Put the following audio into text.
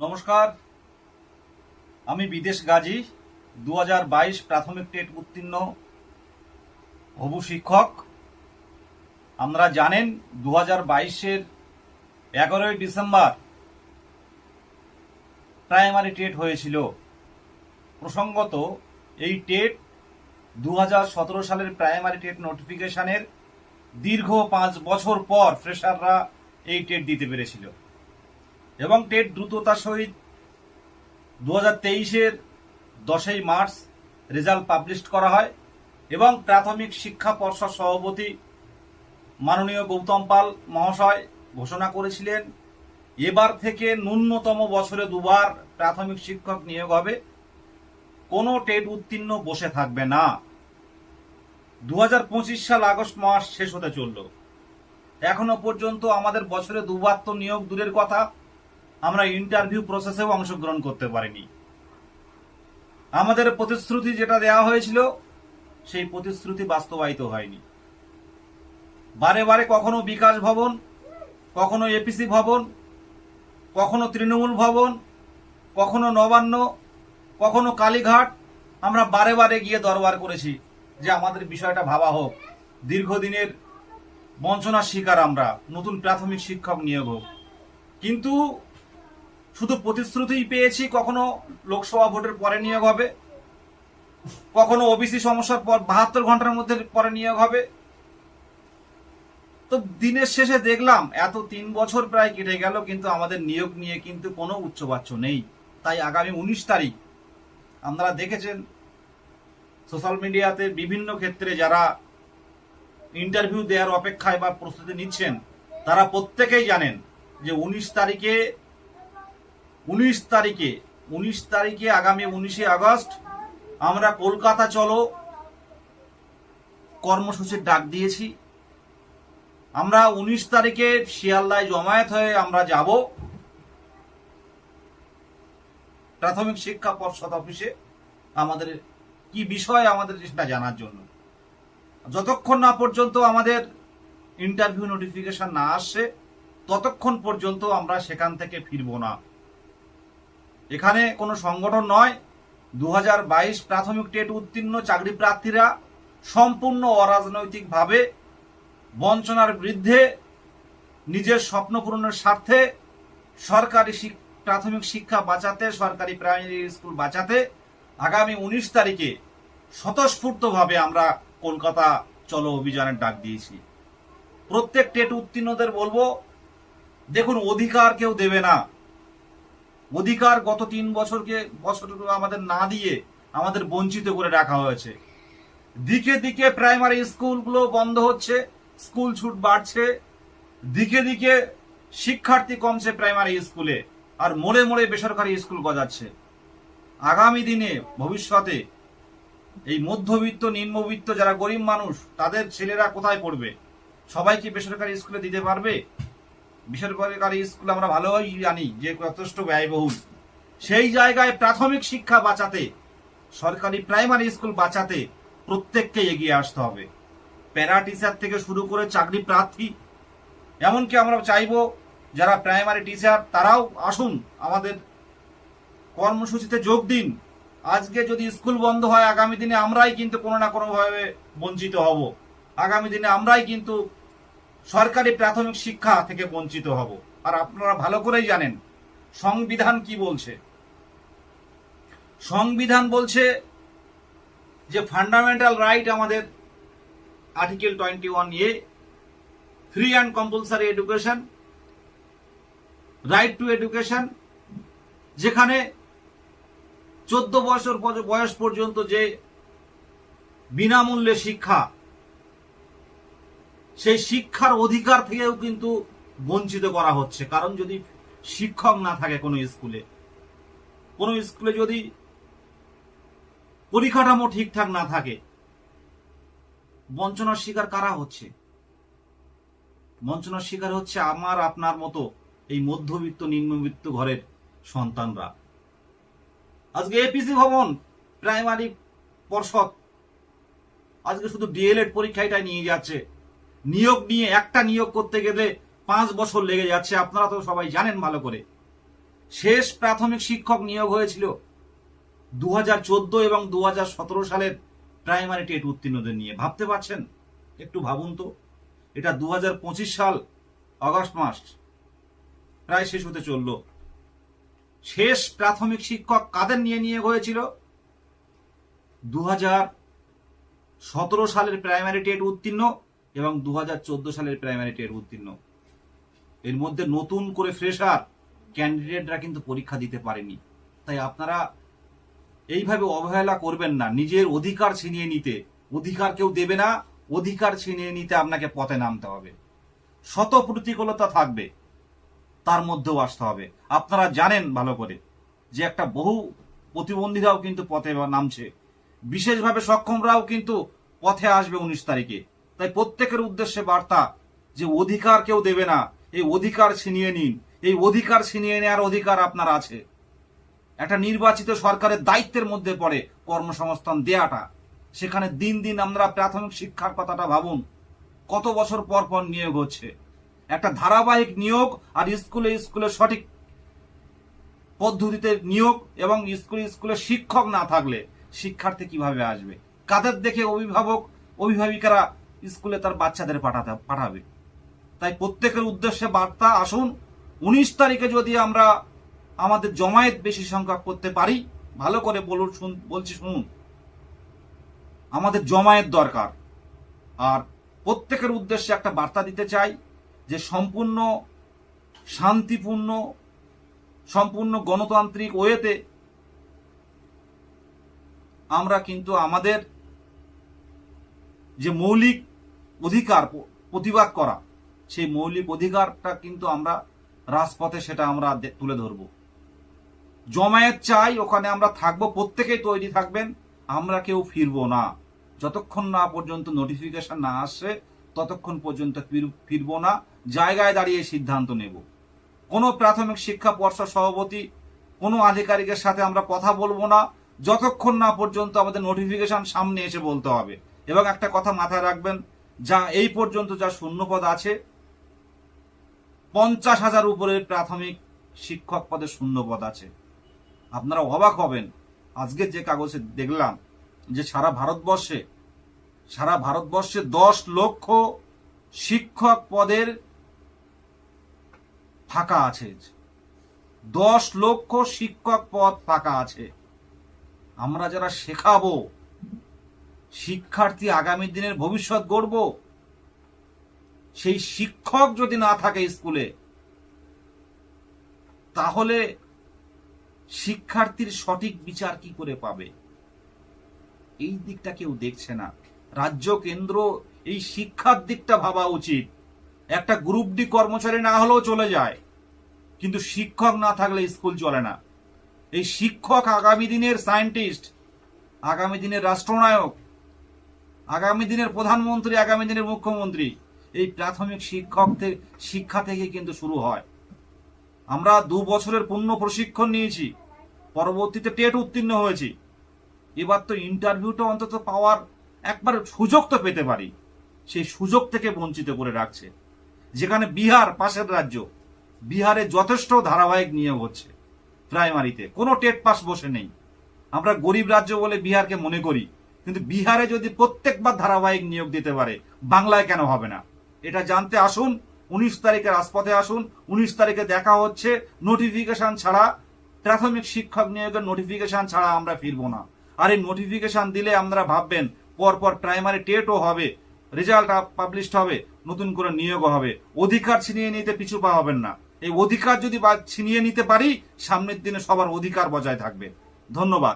নমস্কার, আমি বিদেশ গাজী 2022 প্রাথমিক টেট উত্তীর্ণ হবু শিক্ষক। আপনারা জানেন 2022-এর 11ই ডিসেম্বর প্রাইমারি টেট হয়েছিল। প্রসঙ্গত এই টেট 2017 সালের প্রাইমারি টেট নোটিফিকেশনের দীর্ঘ 5 বছর পর ফ্রেশাররা এই টেট দিতে পেরেছিল এবং টেট দ্রুততার সহিত 2023-এর 10ই মার্চ রেজাল্ট পাবলিশ করা হয় এবং প্রাথমিক শিক্ষা পর্ষদ সভাপতি মাননীয় গৌতম পাল মহাশয় ঘোষণা করেছিলেন এবার থেকে ন্যূনতম বছরে 2বার প্রাথমিক শিক্ষক নিয়োগ হবে, কোনো টেট উত্তীর্ণ বসে থাকবে না। 2025 সাল আগস্ট মাস শেষ হতে চলল, এখনো পর্যন্ত আমাদের বছরে 2বার তো নিয়োগ দূরের কথা, আমরা ইন্টারভিউ প্রসেসেও অংশগ্রহণ করতে পারিনি। আমাদের প্রতিশ্রুতি যেটা দেওয়া হয়েছিল সেই প্রতিশ্রুতি বাস্তবায়িত হয়নি। বারে বারে কখনো বিকাশ ভবন, কখনো এপিসি ভবন, কখনো তৃণমূল ভবন, কখনো নবান্ন, কখনো কালীঘাট আমরা বারে বারে গিয়ে দরবার করেছি যে আমাদের বিষয়টা ভাবা হোক, দীর্ঘদিনের বঞ্চনার শিকার আমরা, নতুন প্রাথমিক শিক্ষক নিয়োগ হোক। কিন্তু শুধু প্রতিশ্রুতিই পেয়েছি, কখনো লোকসভা ভোটের পরে নিয়োগ হবে, কখনো ওবিসি সমস্যার পর 72 ঘন্টার মধ্যে পরে নিয়োগ হবে। তো দিনের শেষে দেখলাম এত 3 বছর প্রায় কেটে গেল, কিন্তু আমাদের নিয়োগ নিয়ে কিন্তু কোনো উচ্চবাচ্য নেই। তাই আগামী 19 তারিখ আপনারা দেখেছেন সোশ্যাল মিডিয়াতে বিভিন্ন ক্ষেত্রে যারা ইন্টারভিউ দেওয়ার অপেক্ষায় বা প্রস্তুতি নিচ্ছেন তারা প্রত্যেকেই জানেন যে 19 তারিখে আগামী 19শে আগস্ট আমরা কলকাতা চলো কর্মসূচির ডাক দিয়েছি। আমরা 19 তারিখে শিয়ালদায় জমায়েত হয়ে আমরা যাব প্রাথমিক শিক্ষা পর্ষদ অফিসে, আমাদের কি বিষয় আমাদের সেটা জানার জন্য। যতক্ষণ না পর্যন্ত আমাদের ইন্টারভিউ নোটিফিকেশন না আসছে ততক্ষণ পর্যন্ত আমরা সেখান থেকে ফিরব না। এখানে কোনো সংগঠন নয়, 2022 প্রাথমিক টেট উত্তীর্ণ চাকরি প্রার্থীরা সম্পূর্ণ অরাজনৈতিকভাবে বঞ্চনার বিরুদ্ধে নিজের স্বপ্ন পূরণের স্বার্থে সরকারি প্রাথমিক শিক্ষা বাঁচাতে, সরকারি প্রাইমারি স্কুল বাঁচাতে আগামী 19 তারিখে স্বতঃস্ফূর্তভাবে আমরা কলকাতা চলো অভিযানের ডাক দিয়েছি। প্রত্যেক টেট উত্তীর্ণদের বলবো, দেখুন অধিকার কেউ দেবে না, অধিকার গত 3 বছর আমাদের না দিয়ে আমাদের বঞ্চিত করে রাখা হয়েছে। দিকে দিকে প্রাইমারি স্কুলগুলো বন্ধ হচ্ছে, স্কুল ছুট বাড়ছে, দিকে দিকে শিক্ষার্থী কমছে প্রাইমারি স্কুলে, আর মোড়ে মোড়ে বেসরকারি স্কুল গজাচ্ছে। আগামী দিনে ভবিষ্যতে এই মধ্যবিত্ত নিম্নবিত্ত যারা গরিব মানুষ তাদের ছেলেরা কোথায় পড়বে? সবাই কি বেসরকারি স্কুলে দিতে পারবে? বেসরকারি স্কুল আমরা ভালোই জানি যে যথেষ্ট ব্যয়বহুল। সেই জায়গায় প্রাথমিক শিক্ষা বাঁচাতে, সরকারি প্রাইমারি স্কুল বাঁচাতে প্রত্যেককে এগিয়ে আসতে হবে। প্যারা টিচার থেকে শুরু করে চাকরি প্রার্থী, এমনকি আমরা চাইবো যারা প্রাইমারি টিচার তারাও আসুন, আমাদের কর্মসূচিতে যোগ দিন। আজকে যদি স্কুল বন্ধ হয় আগামী দিনে আমরাই কিন্তু কোনো না কোনোভাবে বঞ্চিত হব, আগামী দিনে আমরাই কিন্তু সরকারি প্রাথমিক শিক্ষা থেকে বঞ্চিত হব। আর আপনারা ভালো করেই জানেন সংবিধান কি বলছে। সংবিধান বলছে যে ফান্ডামেন্টাল রাইট আমাদের article 21A, free and compulsory education, right two education, যেখানে 14 বছর বয়স পর্যন্ত যে বিনামূল্যে শিক্ষা, সেই শিক্ষার অধিকার থেকেও কিন্তু বঞ্চিত করা হচ্ছে। কারণ যদি শিক্ষক না থাকে কোনো স্কুলে যদি পরিকাঠামো ঠিকঠাক না থাকে, বঞ্চনার শিকার কারা হচ্ছে? বঞ্চনার শিকার হচ্ছে আমার আপনার মতো এই মধ্যবিত্ত নিম্নবিত্ত ঘরের সন্তানরা। আজকে এপিসি ভবন, প্রাইমারি পর্ষদ আজকে শুধু ডিএলএড পরীক্ষাটাই নিয়ে যাচ্ছে। নিয়োগ নিয়ে একটা নিয়োগ করতে গেলে 5 বছর লেগে যাচ্ছে, আপনারা তো সবাই জানেন ভালো করে। শেষ প্রাথমিক শিক্ষক নিয়োগ হয়েছিল 2014 এবং 2017 সালের প্রাইমারি টেট উত্তীর্ণদের নিয়ে। ভাবতে পারছেন? একটু ভাবুন তো। এটা 2025 সাল অগস্ট মাস, প্রায় শেষ হতে চলল। শেষ প্রাথমিক শিক্ষক কাদের নিয়ে নিয়োগ হয়েছিল? 2017 সালের প্রাইমারি টেট উত্তীর্ণ এবং 2014 সালের প্রাইমারি টেট উত্তীর্ণ। এর মধ্যে নতুন করে ফ্রেশার ক্যান্ডিডেটরা কিন্তু পরীক্ষা দিতে পারেনি। তাই আপনারা এইভাবে অবহেলা করবেন না। নিজের অধিকার ছিনিয়ে নিতে, অধিকার কেউ দেবে না, অধিকার ছিনিয়ে নিতে আপনাকে পথে নামতে হবে। শত প্রতিকূলতা থাকবে, তার মধ্যেও আসতে হবে। আপনারা জানেন ভালো করে যে একটা বহু প্রতিবন্ধীরাও কিন্তু পথে নামছে, বিশেষভাবে সক্ষমরাও কিন্তু পথে আসবে 19 তারিখে। তাই প্রত্যেকের উদ্দেশ্যে বার্তা যে অধিকার কেউ দেবে না, এই অধিকার ছিনিয়ে নিন। এই অধিকার ছিনিয়ে নেওয়ার অধিকার আপনার আছে। একটা নির্বাচিত সরকারের দায়িত্বের মধ্যে পড়ে কর্মসংস্থান দেয়াটা। সেখানে দিন দিন আমরা প্রাথমিক শিক্ষার কথাটা ভাবুন, কত বছর পর পর নিয়োগ হচ্ছে। একটা ধারাবাহিক নিয়োগ আর স্কুলে স্কুলে সঠিক পদ্ধতিতে নিয়োগ এবং স্কুলে স্কুলে শিক্ষক না থাকলে শিক্ষার্থী কিভাবে আসবে? কাদের দেখে অভিভাবিকারা স্কুলে তার বাচ্চাদের পাঠাবে? তাই প্রত্যেকের উদ্দেশ্যে বার্তা, আসুন 19 তারিখে যদি আমরা আমাদের জমায়েত বেশি সংখ্যক করতে পারি, ভালো করে বলছি শুনুন, আমাদের জমায়েত দরকার। আর প্রত্যেকের উদ্দেশ্যে একটা বার্তা দিতে চাই যে সম্পূর্ণ শান্তিপূর্ণ, সম্পূর্ণ গণতান্ত্রিক ওয়েতে আমরা কিন্তু আমাদের যে মৌলিক অধিকার প্রতিবাদ করা, সেই মৌলিক অধিকারটা কিন্তু আমরা রাজপথে সেটা আমরা তুলে ধরব। জমায়েত চাই, ওখানে আমরা থাকবো, প্রত্যেকেই তৈরি থাকবেন। আমরা কেউ ফিরবো না, যতক্ষণ না পর্যন্ত নোটিফিকেশন না আসছে ততক্ষণ পর্যন্ত ফিরবো না। জায়গায় দাঁড়িয়ে সিদ্ধান্ত নেব। কোনো প্রাথমিক শিক্ষা পর্ষদ সভাপতি, কোনো আধিকারিকের সাথে আমরা কথা বলবো না যতক্ষণ না পর্যন্ত আমাদের নোটিফিকেশন সামনে এসে বলতে হবে। এবং একটা কথা মাথায় রাখবেন, যা এই পর্যন্ত যা শূন্যপদ আছে, 50,000 উপরের প্রাথমিক শিক্ষক পদে শূন্যপদ আছে। আপনারা অবাক হবেন, আজকে যে কাগজে দেখলাম যে সারা ভারতবর্ষে 10 লক্ষ শিক্ষক পদের ফাঁকা আছে। 10 লক্ষ শিক্ষক পদ ফাঁকা আছে। আমরা যারা শেখাবো, শিক্ষার্থী আগামী দিনের ভবিষ্যৎ গড়ব, সেই শিক্ষক যদি না থাকে স্কুলে, তাহলে শিক্ষার্থীর সঠিক বিচার কি করে পাবে? এই দিকটা কেউ দেখছে না। রাজ্য কেন্দ্র এই শিক্ষার দিকটা ভাবা উচিত। একটা গ্রুপ ডি কর্মচারী না হলেও চলে যায়, কিন্তু শিক্ষক না থাকলে স্কুল চলে না। এই শিক্ষক আগামী দিনের সায়েন্টিস্ট, আগামী দিনের রাষ্ট্রনায়ক, আগামী দিনের প্রধানমন্ত্রী, আগামী দিনের মুখ্যমন্ত্রী এই প্রাথমিক শিক্ষা থেকে কিন্তু শুরু হয়। আমরা 2 বছরের পূর্ণ প্রশিক্ষণ নিয়েছি, পরবর্তীতে টেট উত্তীর্ণ হয়েছি। এবার তো ইন্টারভিউটা অন্তত পাওয়ার একবার সুযোগ তো পেতে পারি, সেই সুযোগ থেকে বঞ্চিত করে রাখছে। যেখানে বিহার, পাশের রাজ্য, বিহারে যথেষ্ট ধারাবাহিক নিয়োগ হচ্ছে প্রাইমারিতে, কোনো টেট পাস বসে নেই। আমরা গরিব রাজ্য বলে বিহারকে মনে করি, কিন্তু বিহারে যদি প্রত্যেকবার ধারাবাহিক নিয়োগ দিতে পারে, বাংলায় কেন হবে না? এটা জানতে আসুন, 19 তারিখে রাজপথে আসুন। 19 তারিখে দেখা হচ্ছে। নোটিফিকেশন ছাড়া, প্রাথমিক শিক্ষক নিয়োগের নোটিফিকেশন ছাড়া আমরা ফিরবো না। আর এই নোটিফিকেশন দিলে আপনারা ভাববেন পরপর প্রাইমারি টেটও হবে, রেজাল্ট পাবলিশড হবে, নতুন করে নিয়োগও হবে। অধিকার ছিনিয়ে নিতে পিছু পা হবেন না। এই অধিকার যদি ছিনিয়ে নিতে পারি, সামনের দিনে সবার অধিকার বজায় থাকবে। ধন্যবাদ।